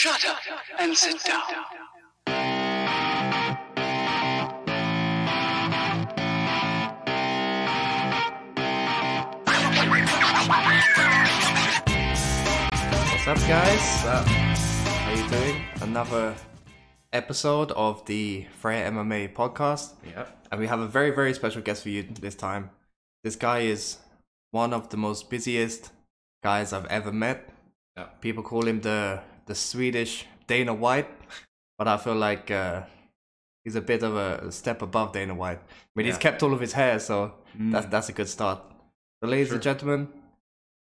Shut up and sit down. What's up, guys? How you doing? Another episode of the Freja MMA podcast. Yeah. And we have a very, very special guest for you this time. This guy is one of the most busiest guys I've ever met. Yeah. People call him the Swedish Dana White, but I feel like he's a bit of a step above Dana White. I mean, he's kept all of his hair, so that's a good start. So, ladies and gentlemen,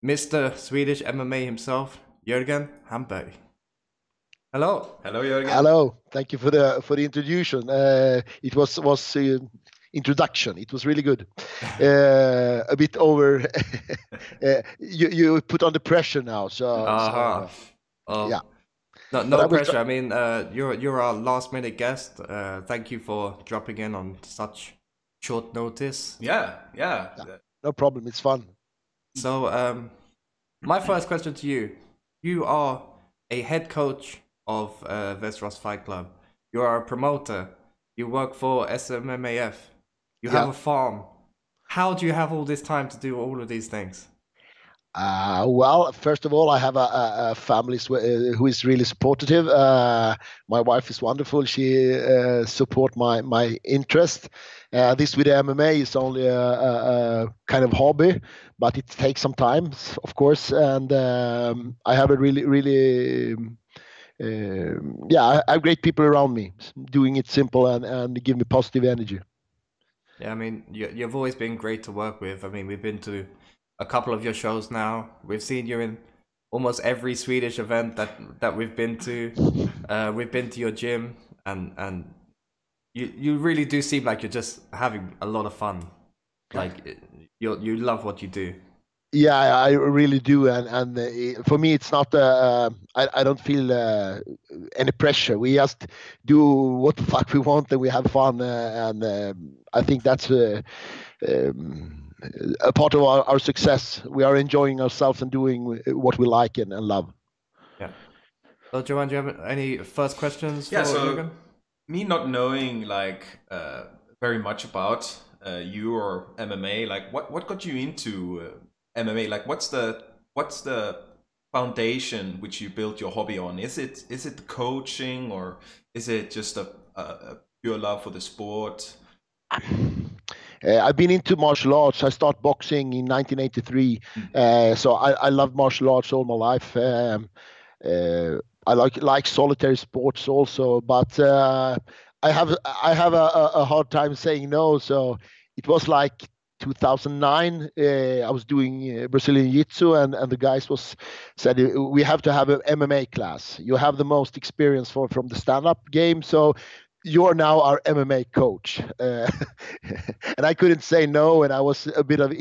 Mr. Swedish MMA himself, Jörgen Hamberg. Hello. Hello, Jörgen. Hello. Thank you for the introduction. It was introduction. It was really good. A bit over. You put on the pressure now. So yeah. No pressure. I mean, you're our last minute guest. Thank you for dropping in on such short notice. Yeah. No problem. It's fun. So, my first question to you: you are a head coach of Västerås Fight Club. You are a promoter. You work for SMMAF. You have a farm. How do you have all this time to do all of these things? Well, first of all, I have a family who is really supportive. My wife is wonderful. She supports my interest. This with MMA is only a kind of hobby, but it takes some time, of course. And I have a really I have great people around me doing it simple and give me positive energy. Yeah, I mean, you've always been great to work with. I mean, we've been to a couple of your shows now. We've seen you in almost every Swedish event that we've been to. We've been to your gym, and you really do seem like you're just having a lot of fun. Like you love what you do. Yeah, I really do, and for me, it's not. I don't feel any pressure. We just do what the fuck we want, and we have fun, and I think that's a part of our success. We are enjoying ourselves and doing what we like and love. Yeah. So, Johan, do you have any first questions? Yeah. For So, Jürgen? me not knowing very much about you or MMA, like what got you into MMA? Like, what's the foundation which you built your hobby on? Is it the coaching, or is it just a pure love for the sport? I've been into martial arts. I started boxing in 1983, so I love martial arts all my life. I like solitary sports also, but I have a hard time saying no. So it was like 2009. I was doing Brazilian Jiu-Jitsu, and the guys said we have to have an MMA class. You have the most experience from the stand-up game, so you're now our MMA coach. And I couldn't say no, and I was a bit of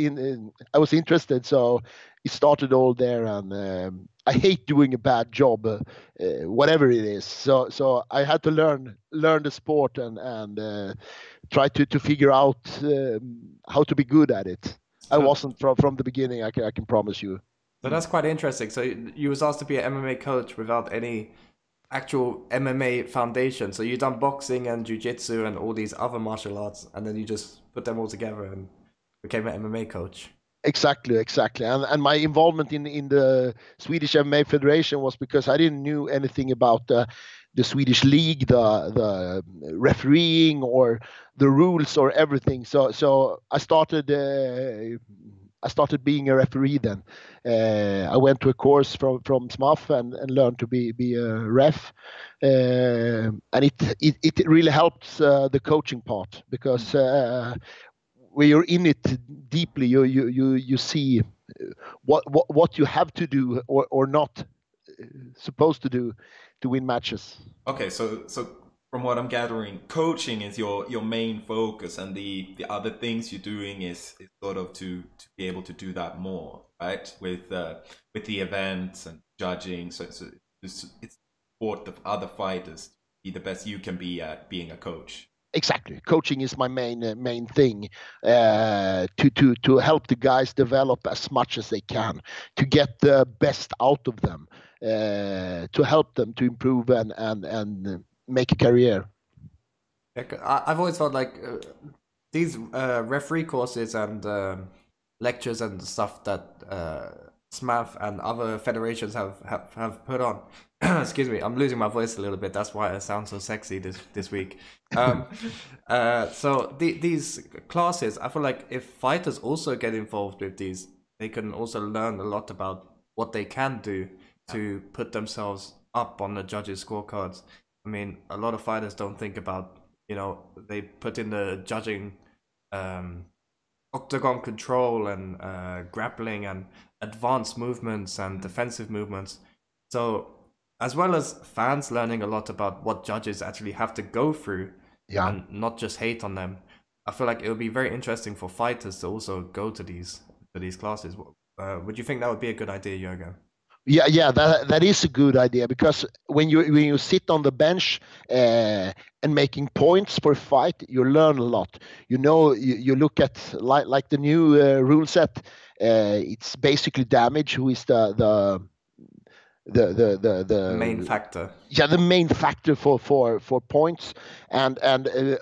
I was interested, so it started all there. And I hate doing a bad job, whatever it is. So I had to learn the sport and try to figure out how to be good at it. I wasn't from the beginning. I can promise you. So that's quite interesting. So you was asked to be an MMA coach without any actual MMA foundation. So you've done boxing and jiu-jitsu and all these other martial arts, and then you just put them all together and became an MMA coach. Exactly. And my involvement in the Swedish MMA Federation was because I didn't know anything about the Swedish league, the refereeing or the rules or everything. So I started being a referee then. I went to a course from SMMAF and learned to be a ref. And it really helps the coaching part, because when you're in it deeply, you see what you have to do or not supposed to do to win matches. Okay, so from what I'm gathering, coaching is your main focus, and the other things you're doing is sort of to be able to do that more, right? With the events and judging, so it's support of other fighters to be the best you can be at being a coach. exactly. Coaching is my main thing, to help the guys develop as much as they can, to get the best out of them, to help them to improve and make a career. I've always felt like these referee courses and lectures and stuff that SMMAF and other federations have put on. Excuse me, I'm losing my voice a little bit. That's why I sound so sexy this week. So these classes, I feel like if fighters also get involved with these, they can also learn a lot about what they can do to put themselves up on the judges' scorecards. I mean, a lot of fighters don't think about, they put in the judging octagon control and grappling and advanced movements and defensive movements. So as well as fans learning a lot about what judges actually have to go through and not just hate on them, I feel like it would be very interesting for fighters to also go to these classes. Would you think that would be a good idea, Jörgen? Yeah, that is a good idea, because when you sit on the bench and making points for a fight, you learn a lot. You look at like the new rule set. It's basically damage, who is the main factor. Yeah, the main factor for points. And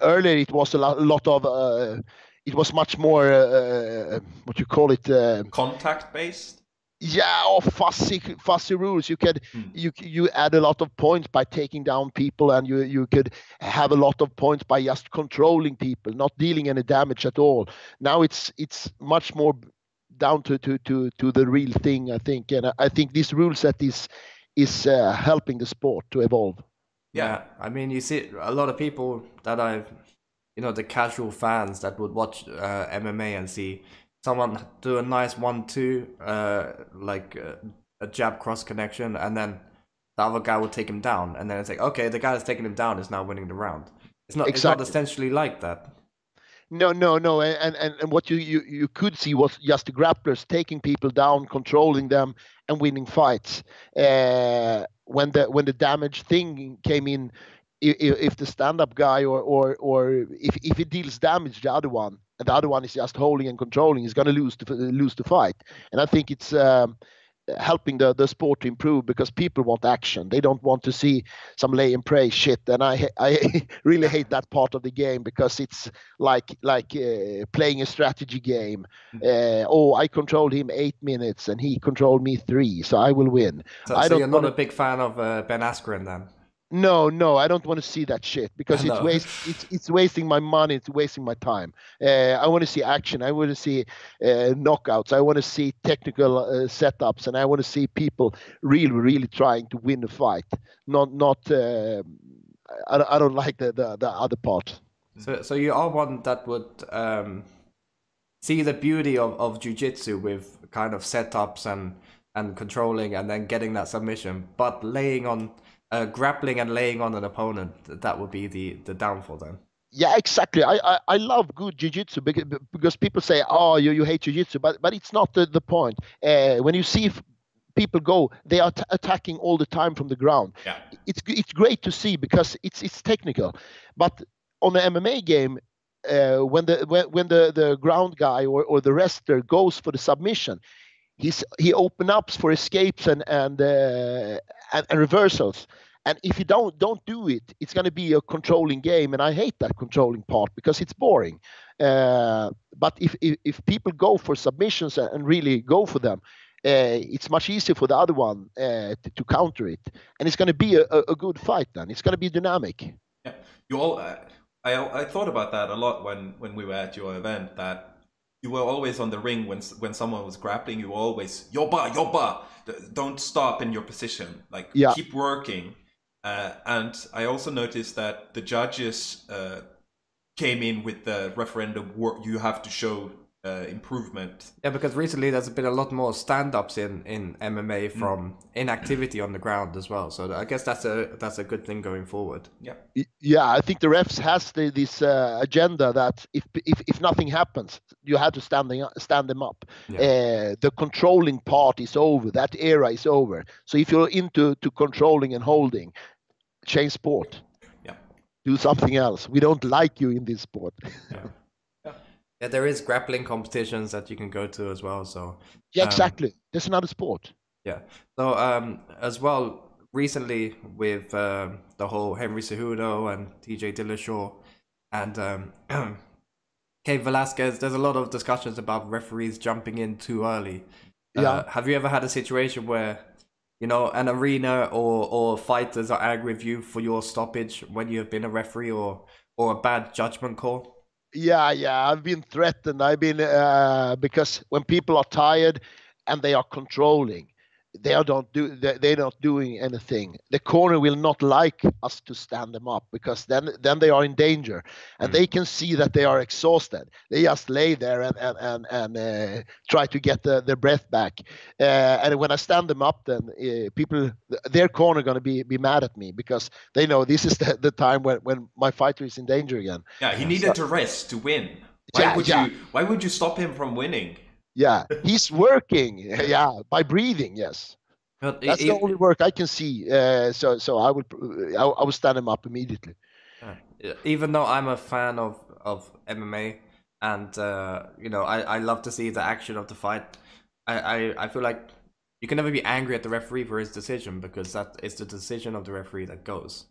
earlier it was a lot of it was much more what you call it, contact based. Yeah, or fussy rules. You could you add a lot of points by taking down people, and you could have a lot of points by just controlling people, not dealing any damage at all. Now it's much more down to the real thing, I think, and I think this rule set is helping the sport to evolve. Yeah, I mean, you see a lot of people that the casual fans that would watch MMA and see someone do a nice 1-2, like a jab cross connection, and then the other guy will take him down, and then it's like, okay, the guy that's taking him down is now winning the round. It's not essentially like that. No, and what you could see was just the grapplers taking people down, controlling them, and winning fights. When the damage thing came in, if the stand-up guy or if it deals damage the other one, and the other one is just holding and controlling, he's going to lose the fight. And I think it's helping the sport to improve, because people want action. They don't want to see some lay and pray shit. And I really hate that part of the game, because it's like playing a strategy game. I controlled him 8 minutes and he controlled me 3, so I will win. So you're not a big fan of Ben Askren then? No, I don't want to see that shit, because it's wasting my money, it's wasting my time. I want to see action. I want to see knockouts. I want to see technical setups, and I want to see people really trying to win the fight. Not. I don't like the other part. So you are one that would see the beauty of Jiu Jitsu with kind of setups and controlling and then getting that submission, but laying on. Grappling and laying on an opponent, that would be the downfall then. Yeah, exactly. I love good jiu-jitsu, because people say, oh, you hate jiu-jitsu, but it's not the point. When you see people go, they are attacking all the time from the ground. Yeah. It's great to see, because it's technical. But on the MMA game, when the ground guy or the wrestler goes for the submission, he opens up for escapes and reversals. And if you don't do it, it's going to be a controlling game, and I hate that controlling part, because it's boring. But if people go for submissions and really go for them, it's much easier for the other one to counter it, and it's going to be a good fight. Then it's going to be dynamic. Yeah, I thought about that a lot when we were at your event, that you were always on the ring when someone was grappling. You were always yoba, don't stop in your position, keep working. And I also noticed that the judges came in with the referendum, you have to show improvement. Yeah, because recently there's been a lot more stand-ups in MMA from inactivity on the ground as well. So I guess that's a good thing going forward. Yeah, I think the refs has this agenda that if nothing happens, you have to stand them up. Yeah. The controlling part is over. That era is over. So if you're into controlling and holding, change sport. Yeah. do something else. We don't like you in this sport. Yeah, there is grappling competitions that you can go to as well. So Yeah, exactly. There's another sport. Yeah. So as well, recently with the whole Henry Cejudo and TJ Dillashaw and Cain Velasquez, there's a lot of discussions about referees jumping in too early. Have you ever had a situation where, you know, an arena or fighters are angry with you for your stoppage when you have been a referee or a bad judgment call? Yeah, I've been threatened. I've been because when people are tired and they are controlling, they're not doing anything. The corner will not like us to stand them up, because then they are in danger, and they can see that they are exhausted. They just lay there and try to get their breath back. And when I stand them up, then people, their corner going to be mad at me, because they know this is the time when my fighter is in danger again. Yeah, he needed to rest to win. Why would you stop him from winning? Yeah, he's working. Yeah, by breathing. Yes, But that's the only work I can see. So I will stand him up immediately. Even though I'm a fan of MMA and you know, I love to see the action of the fight, I feel like you can never be angry at the referee for his decision, because that is the decision of the referee that goes.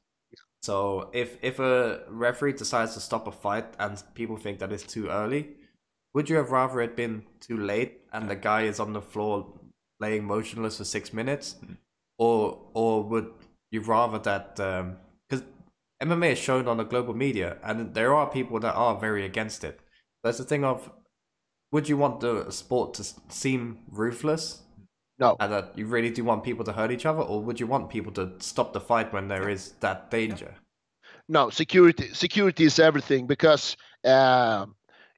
So if a referee decides to stop a fight and people think that it's too early, would you have rather it been too late and the guy is on the floor laying motionless for 6 minutes, or would you rather that? Because MMA is shown on the global media, and there are people that are very against it. That's the thing of, would you want the sport to seem ruthless? No. And that you really do want people to hurt each other, or would you want people to stop the fight when there is that danger? No, security is everything, because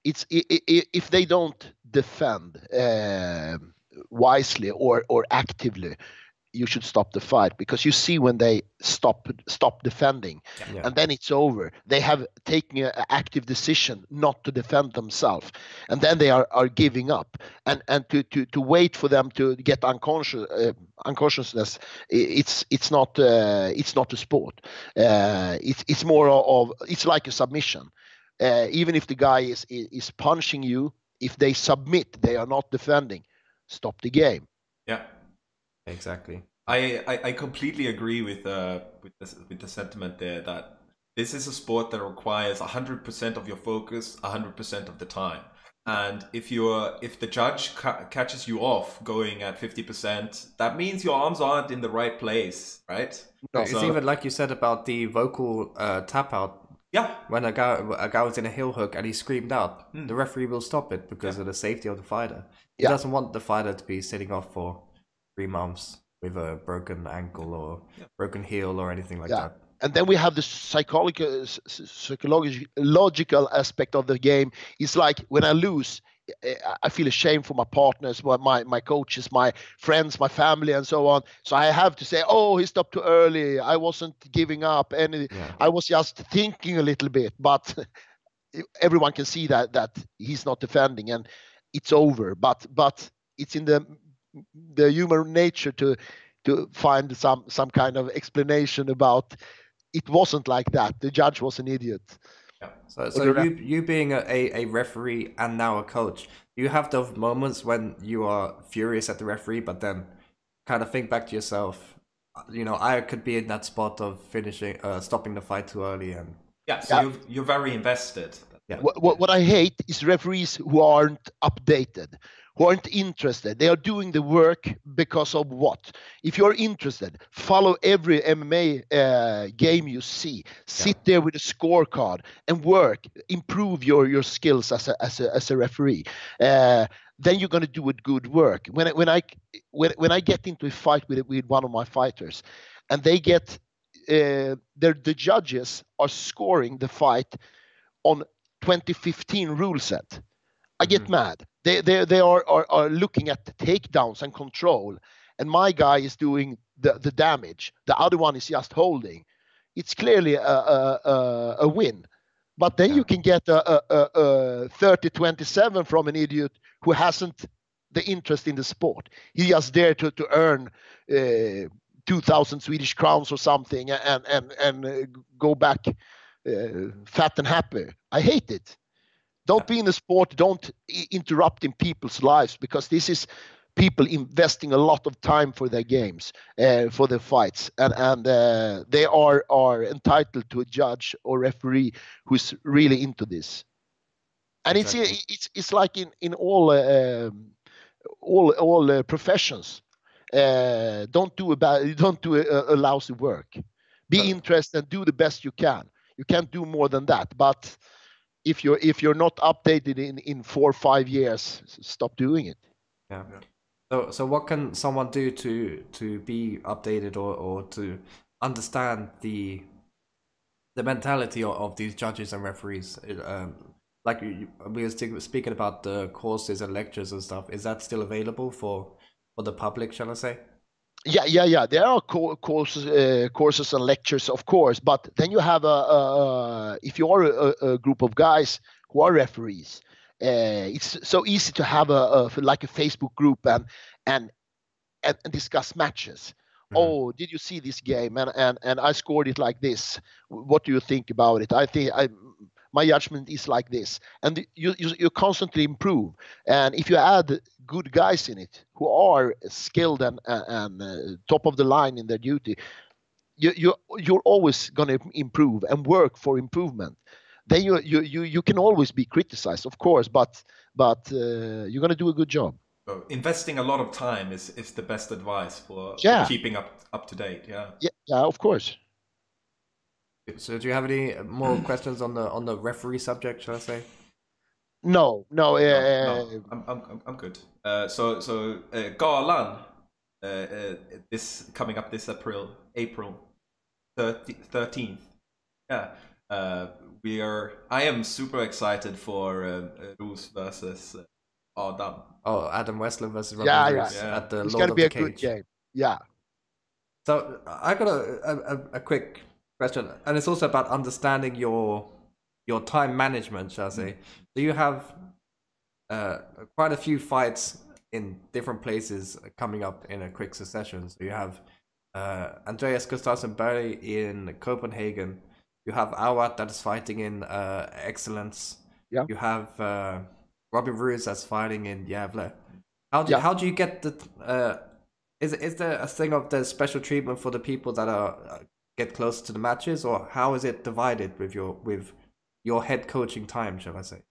if they don't defend wisely or actively, you should stop the fight, because you see when they stop defending, and then it's over. They have taken an active decision not to defend themselves, and then they are giving up. And to wait for them to get unconsciousness, it's not a sport. It's more of, it's like a submission. Even if the guy is punching you, if they submit, they are not defending, stop the game. Yeah, exactly. I completely agree with the sentiment there, that this is a sport that requires 100% of your focus 100% of the time. And if the judge catches you off going at 50%, that means your arms aren't in the right place, right? No, it's even like you said about the vocal tap out. Yeah. When a guy was in a heel hook and he screamed out, the referee will stop it because of the safety of the fighter. He doesn't want the fighter to be sitting off for 3 months with a broken ankle or broken heel or anything like that. And then we have the psychological aspect of the game. It's like when I lose, I feel ashamed for my partners, my coaches, my friends, my family, and so on. So I have to say, oh, he stopped too early. I wasn't giving up any. I was just thinking a little bit, but everyone can see that he's not defending, and it's over. But it's in the human nature to find some kind of explanation about it wasn't like that. The judge was an idiot. Yeah. So you being a referee and now a coach, you have those moments when you are furious at the referee, but then kind of think back to yourself, you know, I could be in that spot of stopping the fight too early, and you're very invested. Yeah. What I hate is referees who aren't updated, who aren't interested. They are doing the work because of what? If you're interested, follow every MMA game you see. Sit there with a scorecard and work, improve your skills as a referee. Then you're going to do it good work. When I get into a fight with one of my fighters, and they get the judges are scoring the fight on 2015 rule set, I get mad. They are looking at the takedowns and control, and my guy is doing the damage. The other one is just holding. It's clearly a win. But then you can get a 30-27 from an idiot who hasn't the interest in the sport. He's just there to earn 2,000 Swedish crowns or something, and go back fat and happy. I hate it. Don't be in the sport. Don't interrupt in people's lives, because this is people investing a lot of time for their games, for their fights, and they are entitled to a judge or referee who's really into this. And exactly. it's like in all professions. Don't do a lousy work. Be interested and do the best you can. You can't do more than that. But if you're not updated in 4 or 5 years, stop doing it. Yeah. So what can someone do to be updated or to understand the mentality of these judges and referees? Like we were speaking about the courses and lectures and stuff. Is that still available for the public, shall I say? Yeah. There are courses and lectures, of course. But then you have if you are a group of guys who are referees, it's so easy to have a Facebook group and discuss matches. Mm-hmm. Oh, did you see this game? And I scored it like this. What do you think about it? I think my judgment is like this, and you constantly improve. And if you add good guys in it who are skilled and top of the line in their duty, you're always going to improve and work for improvement. Then you can always be criticized, of course, but you're going to do a good job. So investing a lot of time is the best advice for keeping up to date. Yeah, of course. So do you have any more questions on the referee subject, shall I say? No. I'm good. So Galan, this coming up this April 13th. Yeah. I am super excited for Russ versus Adam. Oh, Adam Iceland versus Robin Russ at the It's going to be a good game. Yeah. So I got a quick question, and it's also about understanding your time management, shall I say. So you have quite a few fights in different places coming up in a quick succession. So you have Andreas Gustafsson in Copenhagen. You have Awad that is fighting in Excellence. Yeah. You have Robin Ruiz that's fighting in Gävle. How do you get the? Is there a thing of the special treatment for the people that get close to the matches, or how is it divided with your head coaching time, shall I say?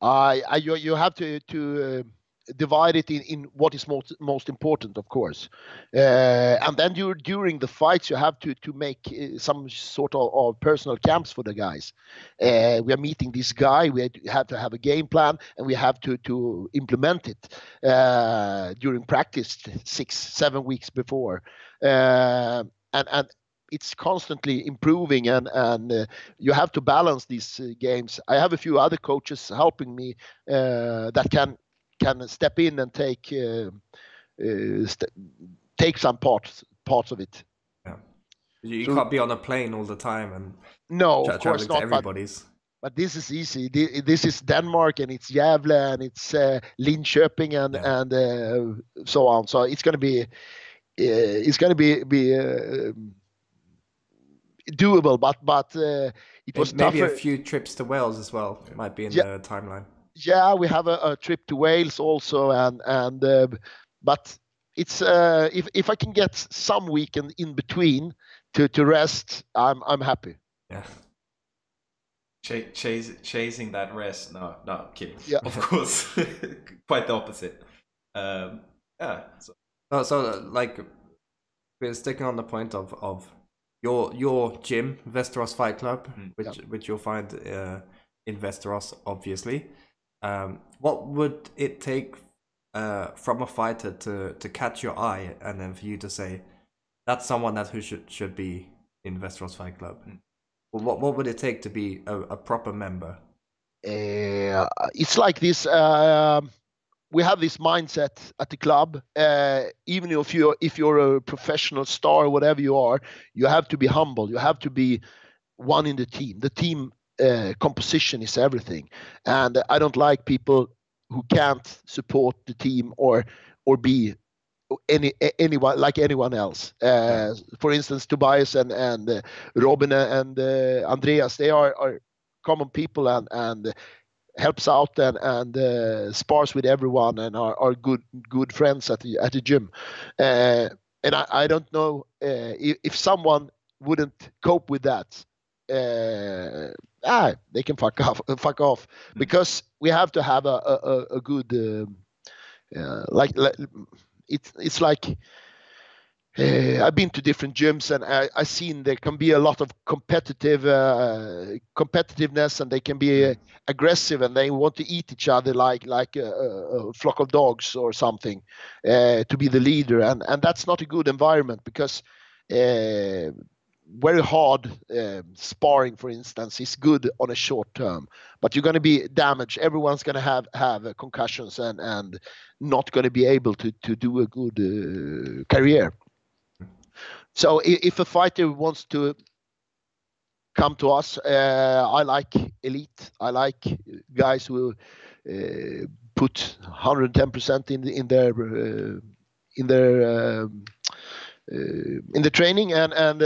You have to divide it in what is most important, of course, and then during the fights you have to make some sort of personal camps for the guys. We are meeting this guy, we have to have a game plan, and we have to implement it during practice 6-7 weeks before, and it's constantly improving, and you have to balance these games. I have a few other coaches helping me that can step in and take some parts of it. Yeah, you can't be on a plane all the time and of course not. Everybody's. But this is easy. This is Denmark, and it's Gävle, and it's Linköping, and so on. So it's going to be doable, but it was maybe tougher. A few trips to Wales as well might be in the timeline. Yeah, we have a trip to Wales also, and but it's if I can get some weekend in between to rest, I'm happy. Yeah. Chasing that rest? No, kidding. Yeah. Of course, quite the opposite. So like we're sticking on the point of your gym, Västerås Fight Club, which you'll find in Västerås, obviously. What would it take from a fighter to catch your eye, and then for you to say that's someone who should be in Västerås Fight Club? What would it take to be a proper member? It's like this. We have this mindset at the club. Even if you're a professional star or whatever you are, you have to be humble. You have to be one in the team. The team composition is everything, and I don't like people who can't support the team or be anyone else. For instance, Tobias and Robin and Andreas, they are common people and helps out and spars with everyone and are good friends at the gym. And I don't know if someone wouldn't cope with that. They can fuck off, because we have to have a good like it's like I've been to different gyms and I've seen there can be a lot of competitiveness, and they can be aggressive and they want to eat each other like a flock of dogs or something to be the leader, and that's not a good environment, because very hard sparring, for instance, is good on a short term, but you're going to be damaged. Everyone's going to have concussions and not going to be able to do a good career. So if a fighter wants to come to us, I like elite. I like guys who put 110% in the training, and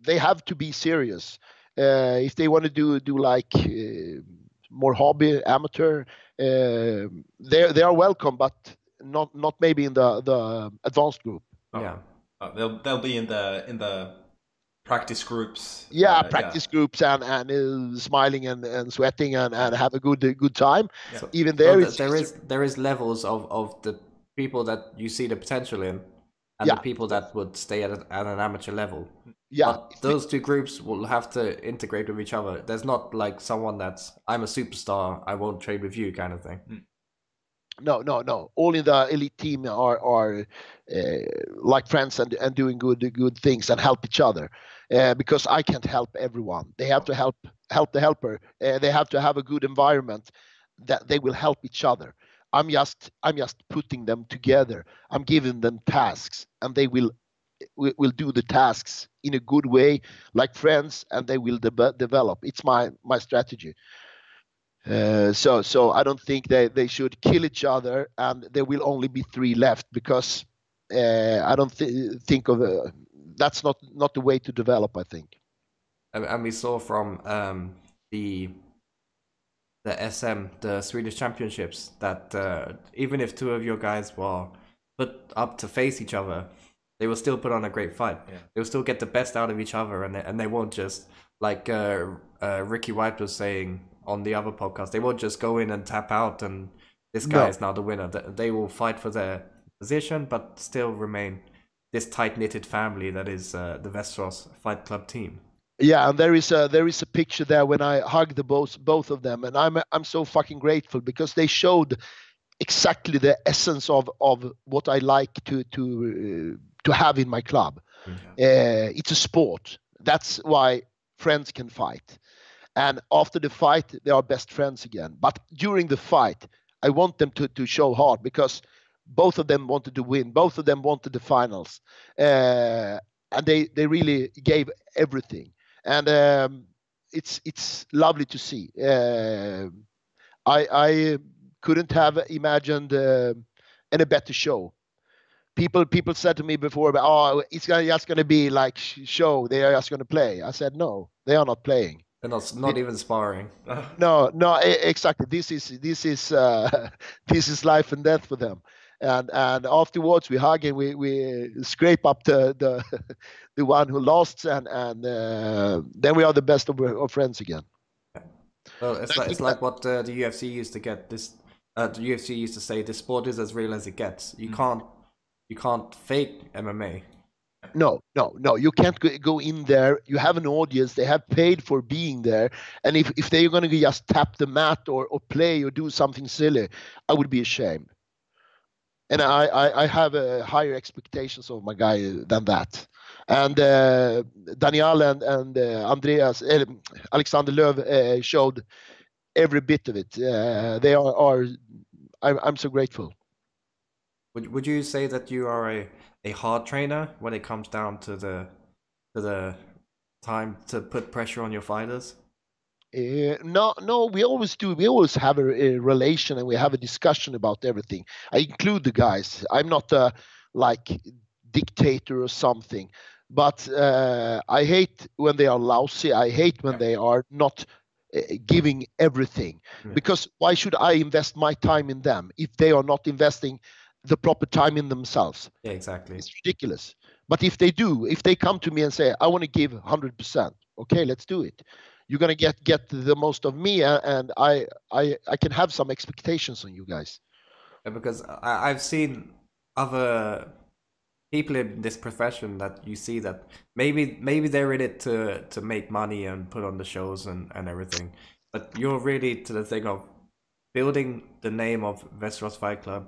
they have to be serious. If they want to do like more hobby, amateur, they are welcome, but not maybe in the advanced group. Yeah. They'll be in the practice groups. Practice groups and smiling and sweating and have a good time. Yeah. So, even there, there is levels of the people that you see the potential in, and the people that would stay at an amateur level. Yeah, but those two groups will have to integrate with each other. There's not like someone that's, I'm a superstar, I won't trade with you kind of thing. No. All in the elite team are like friends and doing good things and help each other. Because I can't help everyone. They have to help the helper. They have to have a good environment that they will help each other. I'm just putting them together. I'm giving them tasks, and they will do the tasks in a good way, like friends, and they will develop. It's my strategy. So I don't think they should kill each other, and there will only be 3 left, because I don't think of that's not the way to develop, I think. And we saw from the the Swedish Championships, that even if 2 of your guys were put up to face each other, they will still put on a great fight. Yeah. They will still get the best out of each other, and they won't just, like Ricky White was saying on the other podcast, they won't just go in and tap out and this guy is now the winner. They will fight for their position, but still remain this tight-knitted family that is the Västerås Fight Club team. Yeah, and there is a picture there when I hugged both of them, and I'm so fucking grateful, because they showed exactly the essence of what I like to have in my club. Mm-hmm. It's a sport. That's why friends can fight. And after the fight, they are best friends again. But during the fight, I want them to show hard, because both of them wanted to win. Both of them wanted the finals. And they really gave everything. And it's lovely to see. I couldn't have imagined any better show. People said to me before, it's just going to be like show. They are just going to play. I said, no, they are not playing. They're not even sparring. No, exactly. This is life and death for them. And afterwards we hug and we scrape up the one who lost, and then we are the best of friends again. Well, it's like what the UFC used to get. The UFC used to say, this sport is as real as it gets. You can't fake MMA. No. You can't go in there. You have an audience. They have paid for being there. And if they're going to just tap the mat or play or do something silly, I would be ashamed. And I have higher expectations of my guy than that. And Daniel and Andreas, Alexander Löw showed every bit of it. They are. I'm so grateful. Would you say that you are a hard trainer when it comes down to the time to put pressure on your fighters? No, we always do. We always have a relation and we have a discussion about everything. I include the guys. I'm not a like dictator or something, but I hate when they are lousy. I hate when they are not giving everything. Because why should I invest my time in them if they are not investing the proper time in themselves? Yeah, exactly. It's ridiculous. But if they do, if they come to me and say, I want to give 100%, okay, let's do it. You're gonna get the most of me, and I can have some expectations on you guys. Because I've seen other people in this profession that you see that maybe they're in it to make money and put on the shows and everything, but you're really to the thing of building the name of Västerås Fight Club,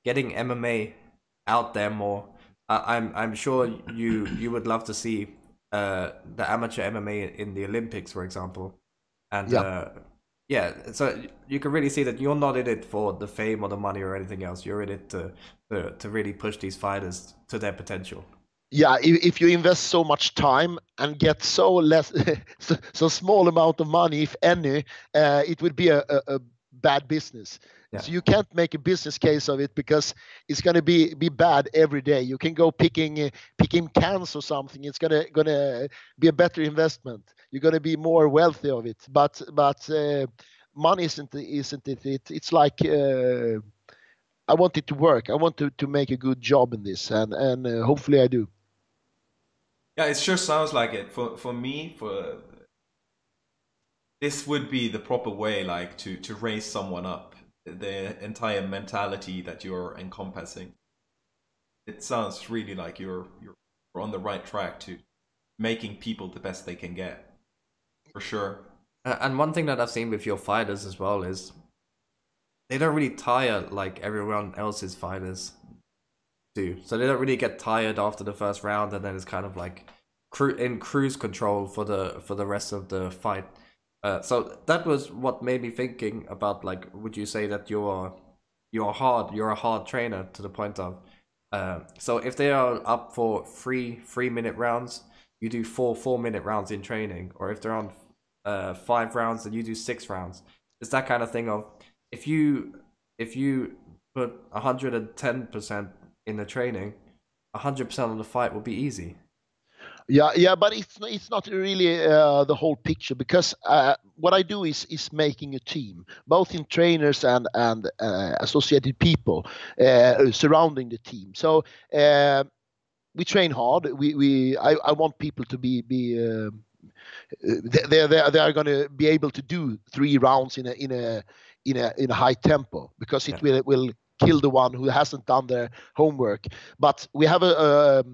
getting MMA out there more. I'm sure you would love to see the amateur MMA in the Olympics, for example, and yeah, so you can really see that you're not in it for the fame or the money or anything else. You're in it to really push these fighters to their potential. Yeah, if you invest so much time and get so less, so small amount of money, if any, it would be a bad business. Yeah. So you can't make a business case of it because it's going to be bad every day. You can go picking cans or something. It's gonna be a better investment. You're going to be more wealthy of it. But money isn't it? It's like I want it to work. I want to make a good job in this, and hopefully I do. Yeah, it sure sounds like it. For me, this would be the proper way, like to raise someone up. The entire mentality that you're encompassing. It sounds really like you're on the right track to making people the best they can get, for sure. And one thing that I've seen with your fighters as well is they don't really tire like everyone else's fighters do. So they don't really get tired after the first round, and then it's kind of like in cruise control for the rest of the fight. So that was what made me thinking about, like, would you say that you're a hard trainer to the point of so if they are up for 3-minute rounds, you do 4-minute rounds in training, or if they're on 5 rounds, then you do 6 rounds. It's that kind of thing of if you put 110% in the training, 100% of the fight will be easy. Yeah, but it's not really the whole picture, because what I do is making a team, both in trainers and associated people surrounding the team. So we train hard. I want people to be they are going to be able to do 3 rounds in a high tempo, because it will kill the one who hasn't done their homework. But we have a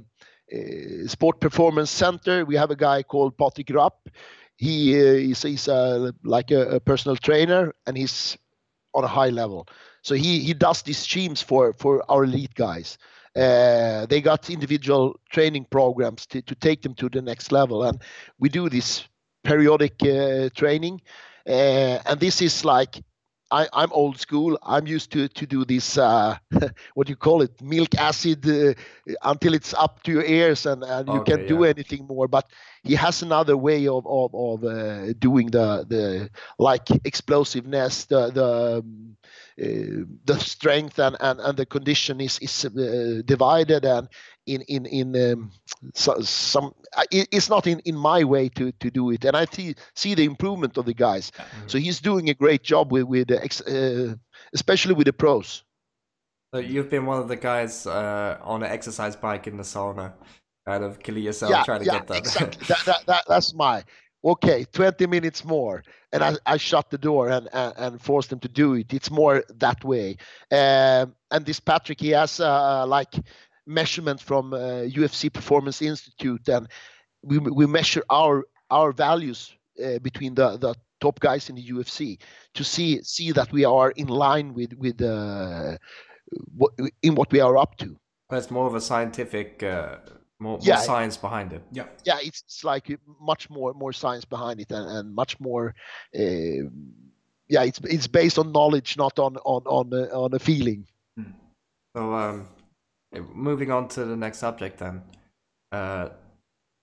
Sport Performance Center. We have a guy called Patrick Rapp. He's like a personal trainer, and he's on a high level. So he does these teams for our elite guys. They got individual training programs to take them to the next level, and we do this periodic training. And this is like, I'm old school. I'm used to do this, what do you call it, milk acid until it's up to your ears, and you can't do anything more. But he has another way of doing the like explosiveness, the strength and the condition is divided, and it's not in my way to do it, and I see the improvement of the guys. Mm-hmm. So he's doing a great job with especially with the pros. So you've been one of the guys on an exercise bike in the sauna, kind of killing yourself trying to get that. Exactly. That's my 20 minutes more, and I shut the door and forced them to do it. It's more that way. And this Patrick, he has like measurement from UFC Performance Institute, and we measure our values between the top guys in the UFC to see that we are in line with what we are up to. But it's more of a scientific. More science behind it. Yeah, it's like much more science behind it, and much more. It's based on knowledge, not on a feeling. So, moving on to the next subject, then, the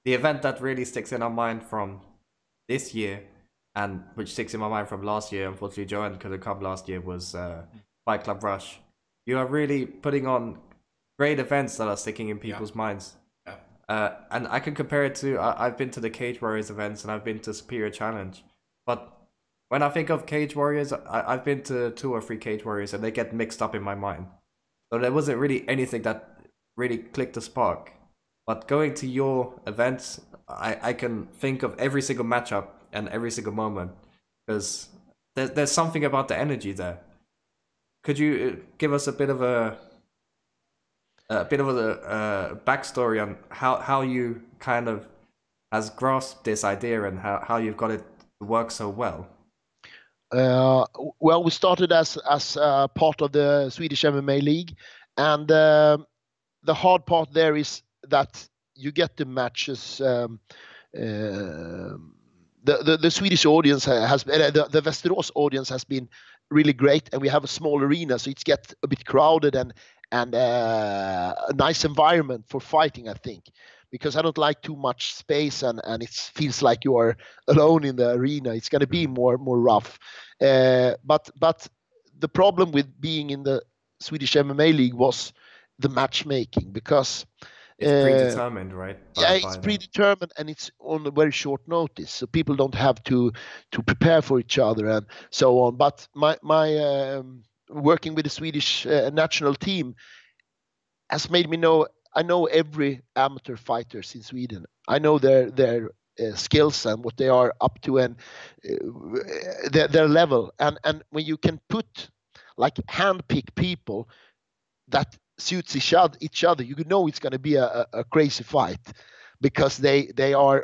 event that really sticks in our mind from this year and which sticks in my mind from last year. Unfortunately, Jörgen couldn't come last year. Was Fight Club Rush. You are really putting on great events that are sticking in people's minds. Yeah. And I can compare it to I've been to the Cage Warriors events and I've been to Superior Challenge, but when I think of Cage Warriors, I've been to 2 or 3 Cage Warriors and they get mixed up in my mind. So there wasn't really anything that really clicked the spark. But going to your events, I can think of every single matchup and every single moment, because there's something about the energy there. Could you give us a bit of a backstory on how you kind of has grasped this idea and how you've got it to work so well? Well, we started as part of the Swedish MMA League, and the hard part there is that you get the matches. The Swedish audience has the Västerås audience has been really great, and we have a small arena, so it gets a bit crowded and a nice environment for fighting, I think, because I don't like too much space and it feels like you are alone in the arena. It's going to be more rough. But the problem with being in the Swedish MMA League was the matchmaking, because it's predetermined, right? It's predetermined, and it's on a very short notice, so people don't have to prepare for each other and so on. But my working with the Swedish national team has made me know. I know every amateur fighters in Sweden. I know their skills and what they are up to, and their level. And when you can put, like, handpick people that suits each other, you know it's going to be a crazy fight, because they are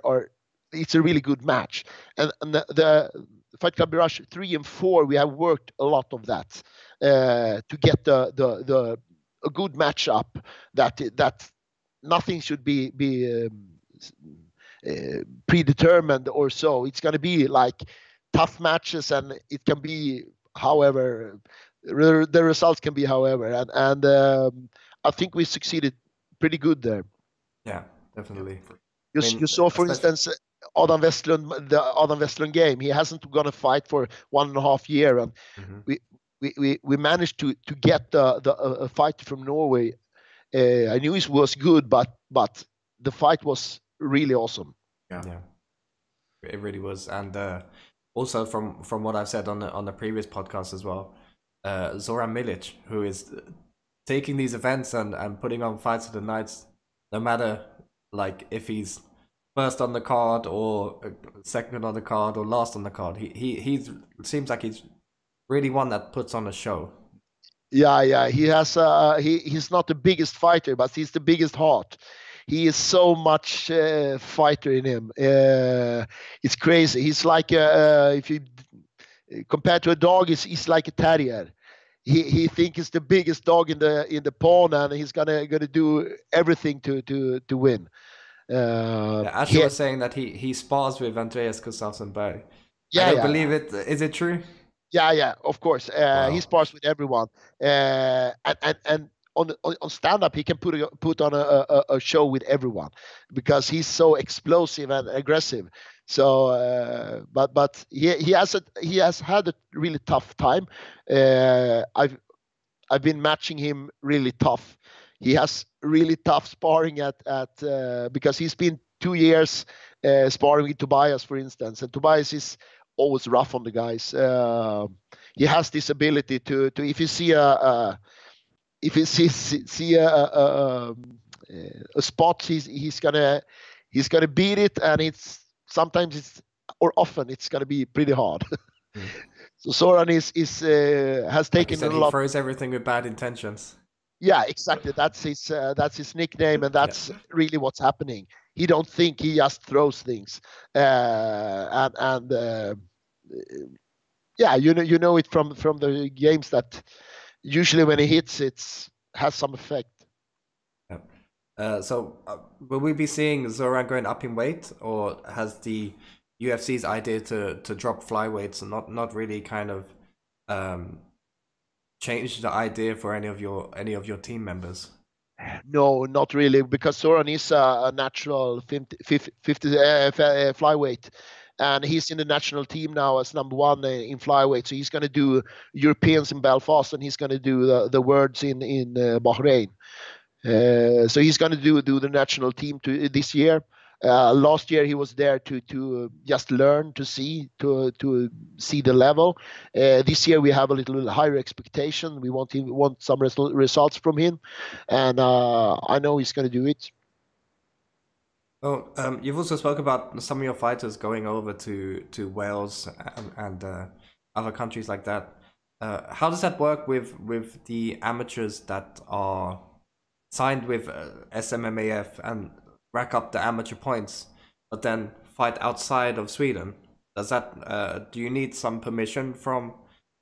it's a really good match. And the Fight Club Rush 3 and 4, we have worked a lot of that to get a good matchup that nothing should be predetermined or so. It's going to be like tough matches, and it can be however the results can be however, and I think we succeeded pretty good there. Yeah, definitely. You saw, for instance, Adam Iceland, the Adam Iceland game. He hasn't gone to fight for 1.5 years, and we managed to get a fight from Norway. I knew it was good, but the fight was really awesome. Yeah, it really was. And also from what I've said on the previous podcast as well, Soren Millich, who is taking these events and putting on fights of the nights, no matter like if he's first on the card or second on the card or last on the card, he seems like he's really one that puts on a show. Yeah, he has he's not the biggest fighter, but he's the biggest heart. He is so much fighter in him. It's crazy. He's like if you compared to a dog, he's like a terrier. He thinks he's the biggest dog in the pond, and he's gonna do everything to win. Asher was saying that he spars with Andreas Gustafsson-Berg. I don't believe it. Is it true? Yeah, of course. Wow. He spars with everyone, and on stand-up he can put on a show with everyone, because he's so explosive and aggressive. So, but he has had a really tough time. I've been matching him really tough. He has really tough sparring at because he's been 2 years sparring with Tobias, for instance, and Tobias is always rough on the guys. He has this ability to if you see a spot, he's gonna beat it, and often it's gonna be pretty hard. So Soren has taken like a lot. He throws everything with bad intentions. Yeah, exactly. That's his nickname, and that's really what's happening. He don't think, he just throws things, yeah, you know it from the games that usually when he hits, it has some effect. So will we be seeing Soren going up in weight, or has the UFC's idea to drop flyweights and not really kind of change the idea for any of your team members? No, not really, because Soren is a natural 50 flyweight, and he's in the national team now as number 1 in flyweight. So he's going to do Europeans in Belfast, and he's going to do the worlds in Bahrain. So he's going to do the national team this year. Last year he was there to just learn, to see the level. This year we have a little higher expectation. We want some results from him, and I know he's going to do it. Oh, you've also spoke about some of your fighters going over to Wales and other countries like that. How does that work with the amateurs that are signed with SMMAF and rack up the amateur points, but then fight outside of Sweden? Does that do you need some permission from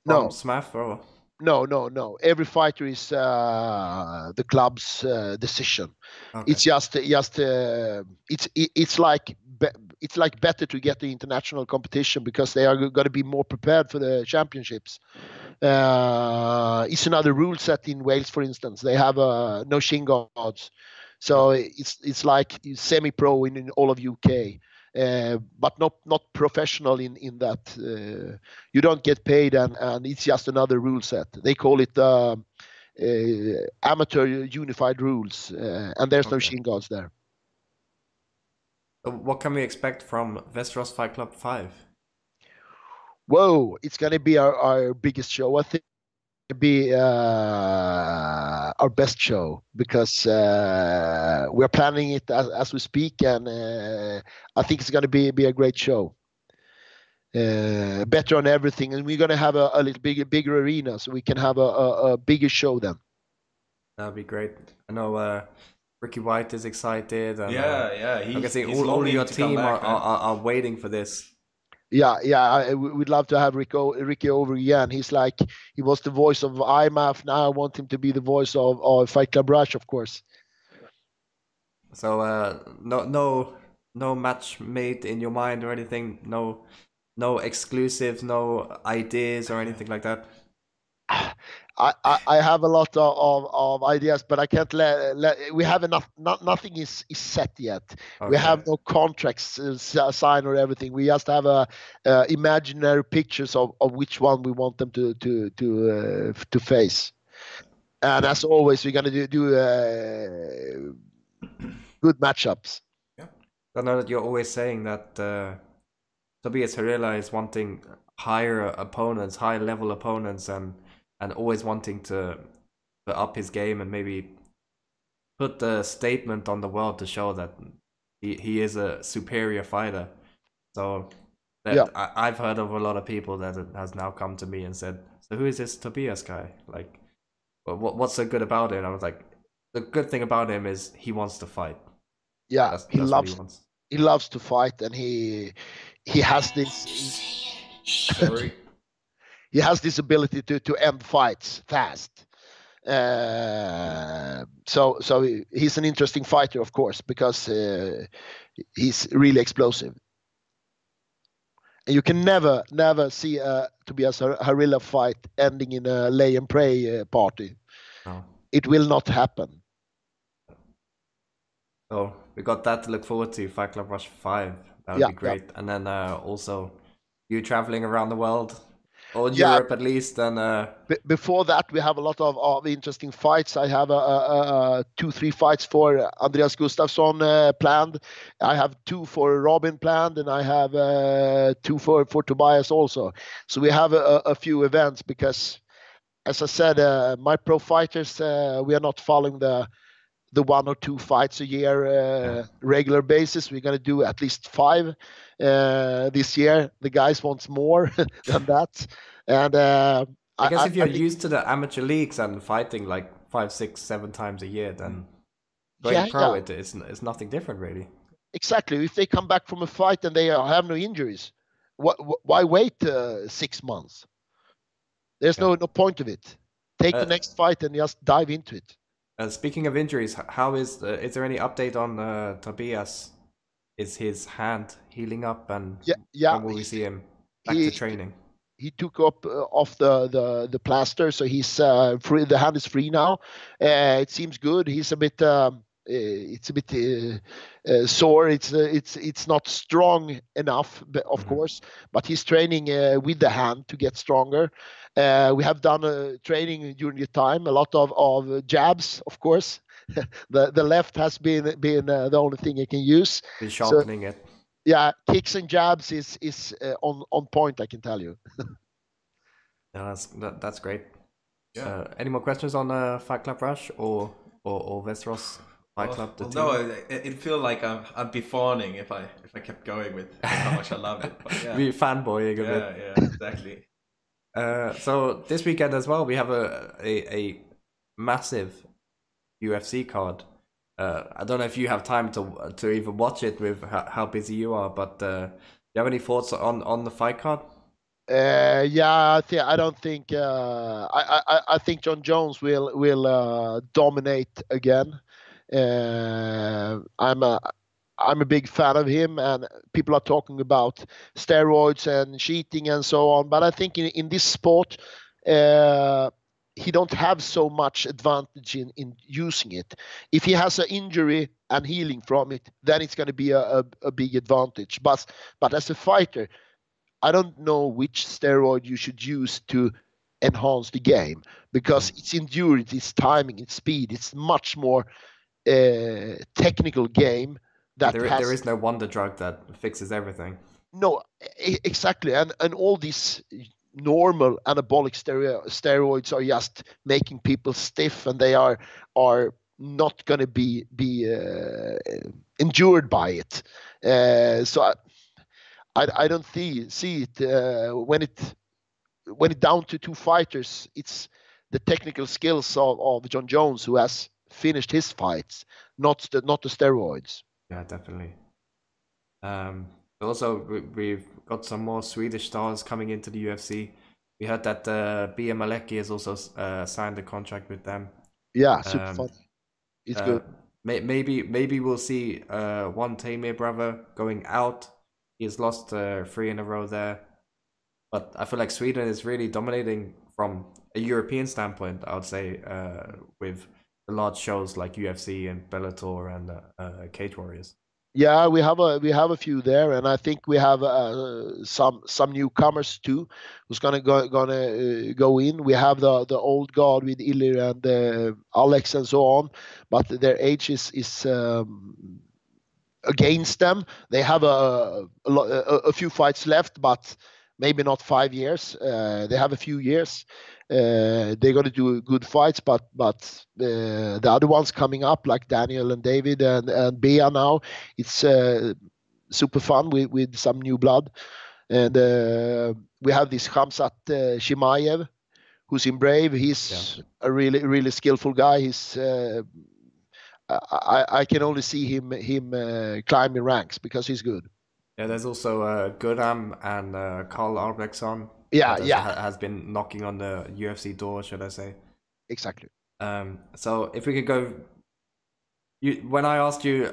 SMMAF or? No. Every fighter is the club's decision. Okay. It's just it's like better to get the international competition because they are going to be more prepared for the championships. It's another rule set in Wales, for instance. They have no shin guards, so it's like semi-pro in all of UK. But not professional in that. You don't get paid, and it's just another rule set. They call it amateur unified rules, and there's no shin guards there. What can we expect from Västerås Fight Club 5? Whoa, it's going to be our biggest show. I think it'll be our best show because we're planning it as we speak, and I think it's going to be a great show. Better on everything, and we're going to have a little bigger arena, so we can have a bigger show then. That'd be great. I know Ricky White is excited. And, yeah. I can see all of your team are waiting for this. Yeah. We'd love to have Ricky over again. He was the voice of IMMAF. Now I want him to be the voice of Fight Club Rush, of course. So no match made in your mind or anything. No exclusives, no ideas or anything like that. I have a lot of ideas, but I can't we have enough. Nothing is set yet. Okay. We have no contracts signed or everything. We just have imaginary pictures of which one we want them to face. And as always, we're gonna do good matchups. Yeah, I know that you're always saying that Tobias Harila is wanting higher opponents, high level opponents, and always wanting to up his game and maybe put the statement on the world to show that he is a superior fighter. So I've heard of a lot of people that has now come to me and said, so who is this Tobias guy? Like, what's so good about it? And I was like, the good thing about him is he wants to fight. Yeah, he loves to fight, and he has this... Sorry. He has this ability to end fights fast. So he's an interesting fighter, of course, because he's really explosive. And you can never see Tobias Harila fight ending in a lay and pray party. No. It will not happen. So we got that to look forward to, Fight Club Rush 5. That would be great. Yeah. And then also you traveling around the world. Or Europe at least, and before that we have a lot of interesting fights. I have 2-3 fights for Andreas Gustafsson planned. I have 2 for Robin planned, and I have 2 for Tobias also. So we have a few events because, as I said, my pro fighters, we are not following the 1 or 2 fights a year regular basis. We're going to do at least 5 this year. The guys wants more than that. And I guess if you're used to the amateur leagues and fighting like 5, 6, 7 times a year, then going pro it's nothing different really. Exactly. If they come back from a fight and they have no injuries, why wait 6 months? There's no point of it. Take the next fight and just dive into it. Speaking of injuries, how is there any update on Tobias? Is his hand healing up, and when will we see him back to training? He took off the plaster, so he's free. The hand is free now. It seems good. He's a bit It's a bit sore. It's not strong enough, of course. But he's training with the hand to get stronger. We have done training during the time, a lot of jabs, of course. The left has been the only thing he can use. Been sharpening it. Yeah, kicks and jabs is on point, I can tell you. Yeah, that's great. Yeah. Any more questions on Fight Club Rush or Västerås Fight Club? No, it feels like I'd be fawning if I kept going with how much I loved it. But yeah. We fanboying a bit. Yeah, exactly. So this weekend as well, we have a massive UFC card. I don't know if you have time to even watch it with how busy you are, but do you have any thoughts on the fight card? Yeah, I don't think I think Jon Jones will dominate again. I'm a big fan of him, and people are talking about steroids and cheating and so on. But I think in this sport, he don't have so much advantage in using it. If he has an injury and healing from it, then it's going to be a big advantage. But as a fighter, I don't know which steroid you should use to enhance the game, because it's endurance, it's timing, it's speed. It's much more technical game. There is no wonder drug that fixes everything. No, exactly. And all these normal anabolic steroids are just making people stiff, and they are not going to be endured by it. So I don't see it when it down to two fighters. It's the technical skills of Jon Jones who has finished his fights, not the steroids. Yeah, definitely. Also, we've got some more Swedish stars coming into the UFC. We heard that BM Malecki has also signed a contract with them. Yeah, super fun. It's good. Maybe we'll see one Tamir brother going out. He's lost 3 in a row there. But I feel like Sweden is really dominating from a European standpoint, I would say, with the large shows like UFC and Bellator and Cage Warriors. Yeah, we have a few there, and I think we have some newcomers too, who's gonna go in. We have the old guard with Ilir and Alex and so on, but their age is against them. They have a few fights left, but maybe not 5 years. They have a few years. They're going to do good fights, but the other ones coming up, like Daniel and David and Bea now, it's super fun with some new blood. And we have this Khamzat Chimaev, who's in Brave. He's a really skillful guy. He's I can only see him climbing ranks because he's good. Yeah, there's also Gudam and Carl Albrektsson. Yeah. Has been knocking on the UFC door, should I say? Exactly. So if we could go, when I asked you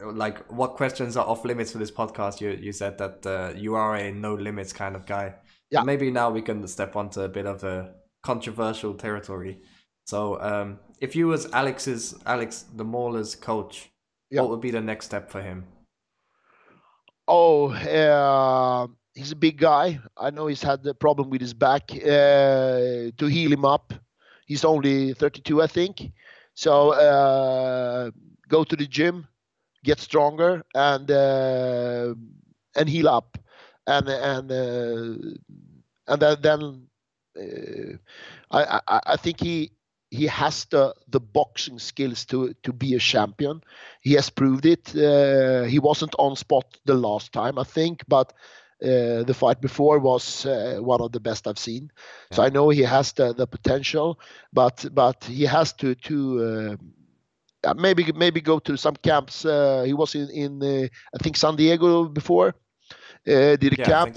like what questions are off limits for this podcast, you said that you are a no limits kind of guy. Yeah. Maybe now we can step onto a bit of a controversial territory. So if you was Alex the Mauler's coach, what would be the next step for him? Oh, he's a big guy. I know he's had the problem with his back. To heal him up, he's only 32, I think. So go to the gym, get stronger, and heal up, and then I think he has the boxing skills to be a champion. He has proved it. He wasn't on spot the last time, I think, but the fight before was one of the best I've seen. Yeah. So I know he has the potential, but he has to maybe go to some camps. He was in I think San Diego before. Did a camp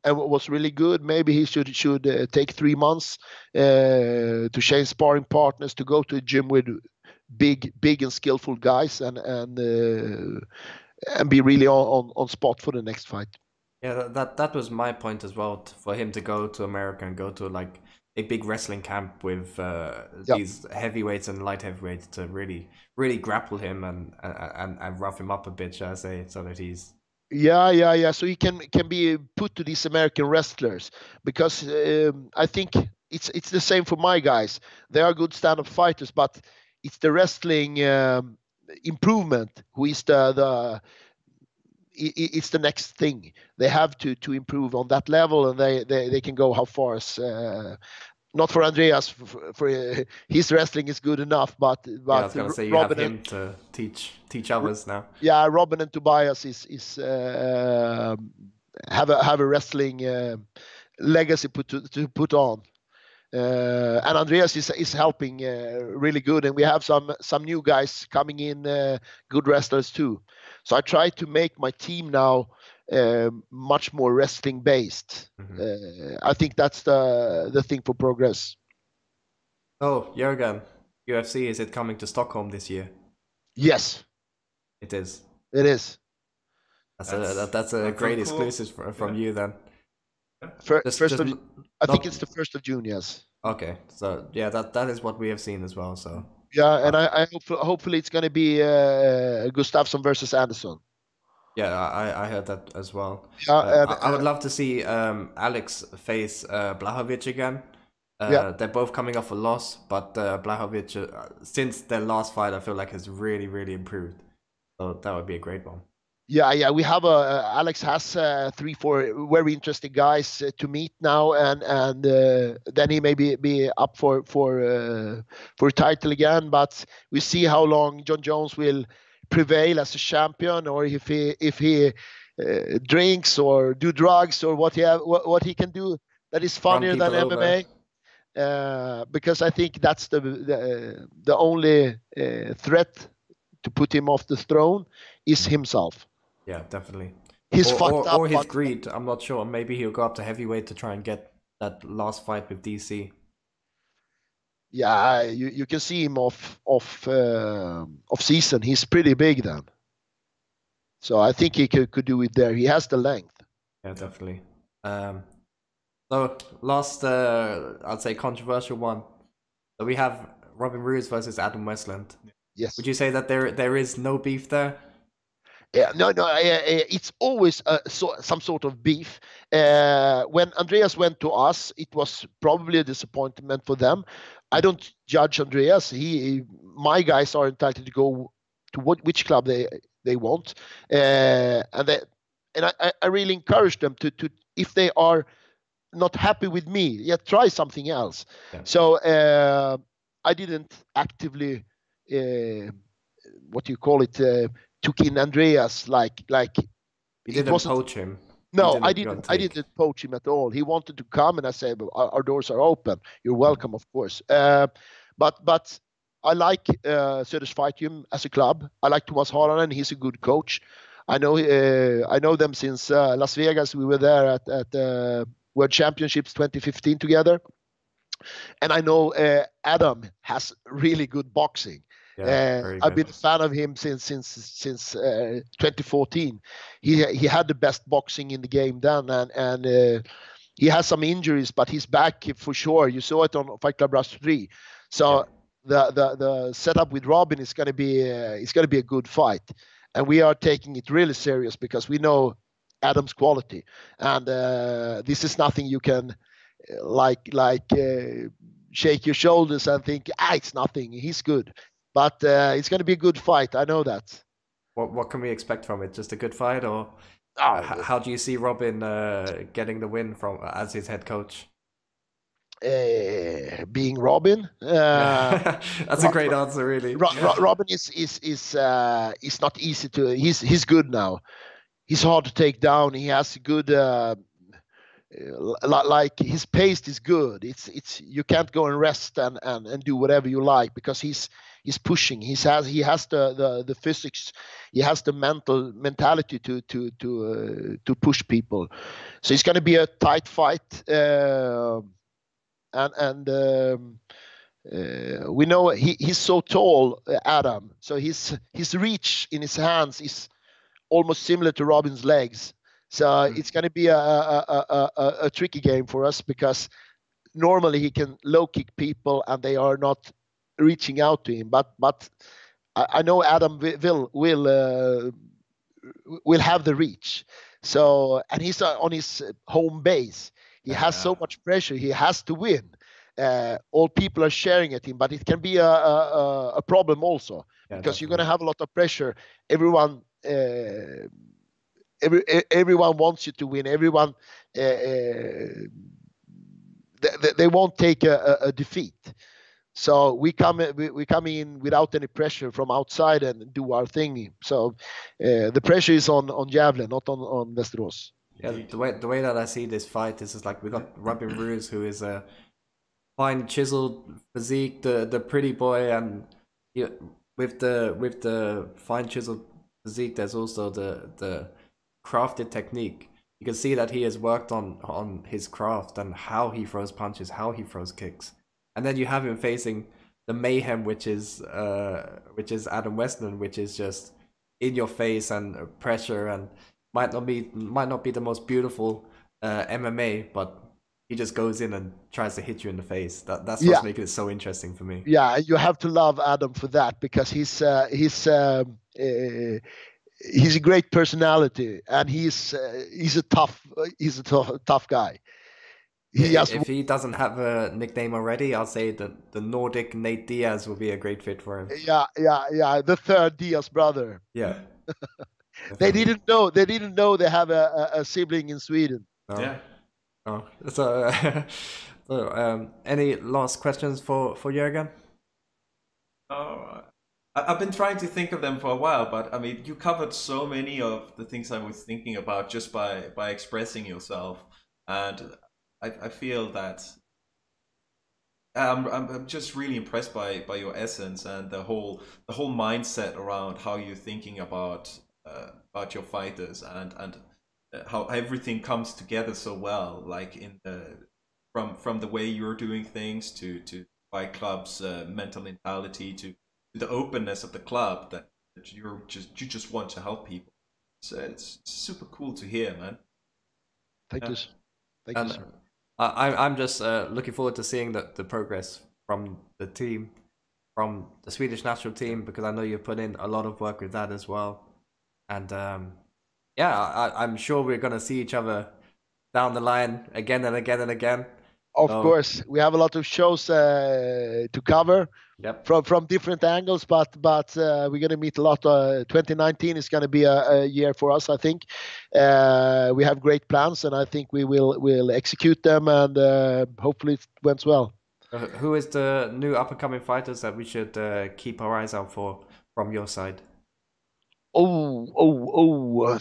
and was really good. Maybe he should take 3 months to change sparring partners, to go to a gym with big and skillful guys, and be really on spot for the next fight. Yeah, that was my point as well, for him to go to America and go to like a big wrestling camp with these heavyweights and light heavyweights to really grapple him and rough him up a bit, shall I say, so that he's So he can be put to these American wrestlers, because I think it's the same for my guys. They are good stand-up fighters, but it's the wrestling improvement who is it's the next thing. They have to improve on that level, and they can go how far as not for Andreas, for his wrestling is good enough, but I was gonna say you have him to teach others now. Yeah, Robin and Tobias is have a wrestling legacy to put on, and Andreas is helping really good, and we have some new guys coming in, good wrestlers too. So I try to make my team now much more wrestling based. I think that's the thing for progress. Oh, Jörgen, UFC, is it coming to Stockholm this year? Yes, it is. It is. That's a great exclusive from you then. I think it's the 1st of June. Yes. Okay, so yeah, that is what we have seen as well. So yeah, and I hopefully it's going to be Gustafsson versus Anderson. Yeah, I heard that as well. Yeah, I would love to see Alex face Blachowicz again. They're both coming off a loss, but Blachowicz, since their last fight, I feel like has really improved. So that would be a great one. Yeah. We have Alex has 3-4 very interesting guys to meet now, and then he may be up for a title again. But we see how long John Jones will prevail as a champion, or if he drinks or do drugs, or what he can do that is funnier than MMA. Because I think that's the only threat to put him off the throne is himself. Yeah, definitely. He's fucked up. Or his greed. I'm not sure. Maybe he'll go up to heavyweight to try and get that last fight with DC. Yeah, you can see him off season. He's pretty big then. So I think he could do it there. He has the length. Yeah, definitely. So last, I'd say controversial one. So we have Robin Ruiz versus Adam Iceland. Yes. Would you say that there is no beef there? Yeah, no. It's always some sort of beef. When Andreas went to us, it was probably a disappointment for them. I don't judge Andreas. My guys are entitled to go to which club they want, and I really encourage them to if they are not happy with me, try something else. Yeah. So I didn't actively took in Andreas like you didn't poach him. No, I didn't poach him at all. He wanted to come, and I said, our doors are open. You're welcome, of course. But I like Swedish Fight Club as a club. I like Thomas Haranen. He's a good coach. I know them since Las Vegas. We were there at World Championships 2015 together. And I know Adam has really good boxing. Yeah, I've been a fan of him since 2014. He had the best boxing in the game then, and he has some injuries, but he's back for sure. You saw it on Fight Club Rush 3. So the setup with Robin is going to be a good fight, and we are taking it really serious because we know Adam's quality, and this is nothing you can shake your shoulders and think it's nothing. He's good. But it's going to be a good fight. I know that. What can we expect from it? Just a good fight, or how do you see Robin getting the win as his head coach? Being Robin, that's a great answer, really. Robin is not easy to. He's good now. He's hard to take down. He has good. Like his pace is good. It's you can't go and rest and do whatever you like because he's pushing. He has the physics. He has the mentality to push people. So it's going to be a tight fight. And we know he's so tall, Adam. So his reach in his hands is almost similar to Robin's legs. So it's going to be a tricky game for us because normally he can low kick people and they are not reaching out to him. But I know Adam will have the reach. So, and he's on his home base. He has so much pressure. He has to win. All people are sharing at him, but it can be a problem also, because you're going to have a lot of pressure. Everyone wants you to win. Everyone they won't take a defeat. So we come in without any pressure from outside and do our thing. So the pressure is on Javelin, not on Västerås. Yeah, the way that I see this fight is just like we got Robin Ruiz, who is a fine chiseled physique, the pretty boy, and with the fine chiseled physique, there's also the crafted technique. You can see that he has worked on his craft and how he throws punches, how he throws kicks. And then you have him facing the mayhem, which is Adam Iceland, which is just in your face and pressure, and might not be the most beautiful MMA, but he just goes in and tries to hit you in the face. That's what's making it so interesting for me. Yeah, you have to love Adam for that, because he's a great personality, and he's a tough guy. If he doesn't have a nickname already, I'll say that the Nordic Nate Diaz will be a great fit for him. Yeah. The third Diaz brother. Yeah. They didn't know they have a sibling in Sweden. Oh. Yeah. Oh, so, any last questions for Jörgen? Oh, I've been trying to think of them for a while, but I mean, you covered so many of the things I was thinking about just by expressing yourself, and I feel that I'm just really impressed by your essence and the whole mindset around how you're thinking about your fighters, and how everything comes together so well, like in from the way you're doing things to Fight Club's mental mentality to the openness of the club, that you just want to help people. So it's super cool to hear, man. Thank you. Thank you, sir. I'm just looking forward to seeing the progress from the team, from the Swedish national team, because I know you've put in a lot of work with that as well. And I'm sure we're going to see each other down the line again and again and again. Of course, we have a lot of shows to cover from different angles, but we're going to meet a lot. 2019 is going to be a year for us, I think. We have great plans, and I think we will execute them, and hopefully it went well. Who is the new up-and-coming fighters that we should keep our eyes out for from your side? You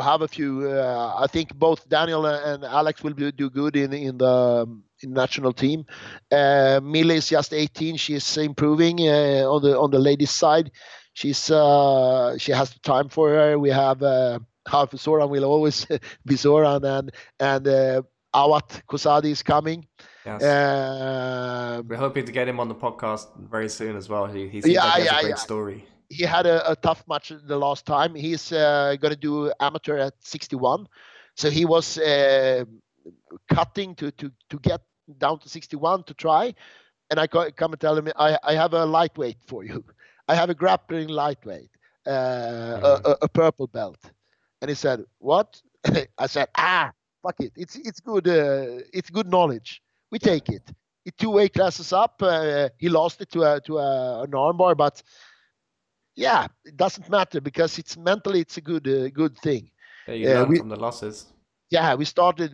have a few. I think both Daniel and Alex will do good in the national team. Millie is just 18. She's improving on the ladies' side. She has the time for her. We have half Soren will always be Soren, and Awat Kosadi is coming. Yes. We're hoping to get him on the podcast very soon as well. He seems like he has a great story. He had a tough match the last time. He's going to do amateur at 61. So he was cutting to get down to 61 to try. And I come and tell him, I have a lightweight for you. I have a grappling lightweight, a purple belt. And he said, what? I said, fuck it. It's good. It's good knowledge. We take it. It's 2 weight classes up. He lost it to an armbar, but yeah, it doesn't matter, because it's mentally it's a good thing. Yeah, you learn from the losses. Yeah, we started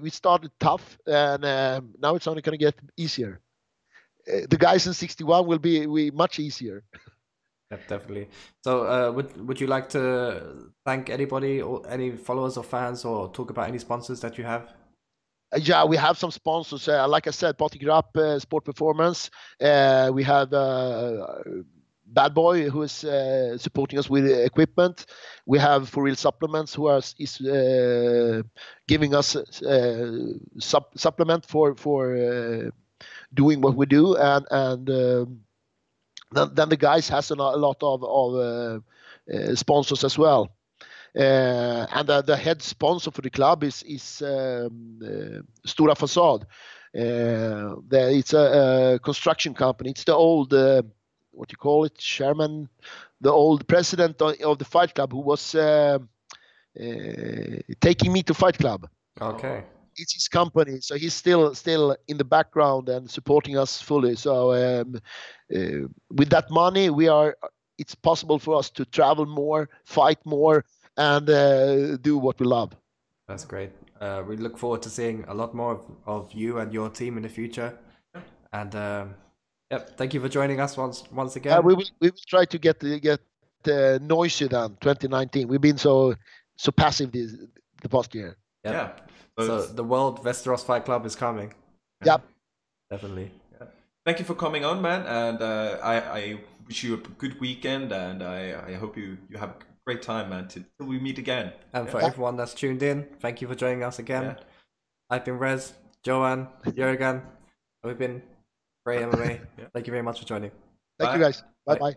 tough, and now it's only going to get easier. The guys in 61 will be much easier. Yeah, definitely. So, would you like to thank anybody or any followers or fans, or talk about any sponsors that you have? Yeah, we have some sponsors. Like I said, Patrik Rapp, Sport Performance. We have Bad Boy, who is supporting us with equipment. We have For Real Supplements, who is giving us supplement for doing what we do, and then the guys has a lot of sponsors as well. And the head sponsor for the club is Stora Fasad. It's a construction company. It's the old what you call it, chairman, the old president of the Fight Club, who was taking me to Fight Club. Okay. It's his company, so he's still in the background and supporting us fully. So with that money, it's possible for us to travel more, fight more, and do what we love. That's great. We look forward to seeing a lot more of you and your team in the future. And yep, thank you for joining us once again. We will try to get noisy then. 2019. We've been so passive the past year. Yep. Yeah. So the World Västerås Fight Club is coming. Yep. Definitely. Yeah. Thank you for coming on, man. And I wish you a good weekend, and I hope you have a great time, man, till we meet again. And for everyone that's tuned in, thank you for joining us again. Yeah. I've been Rez, Johan, Jörgen. We've been Freja MMA. Yeah. Thank you very much for joining. Thank you guys. Bye bye.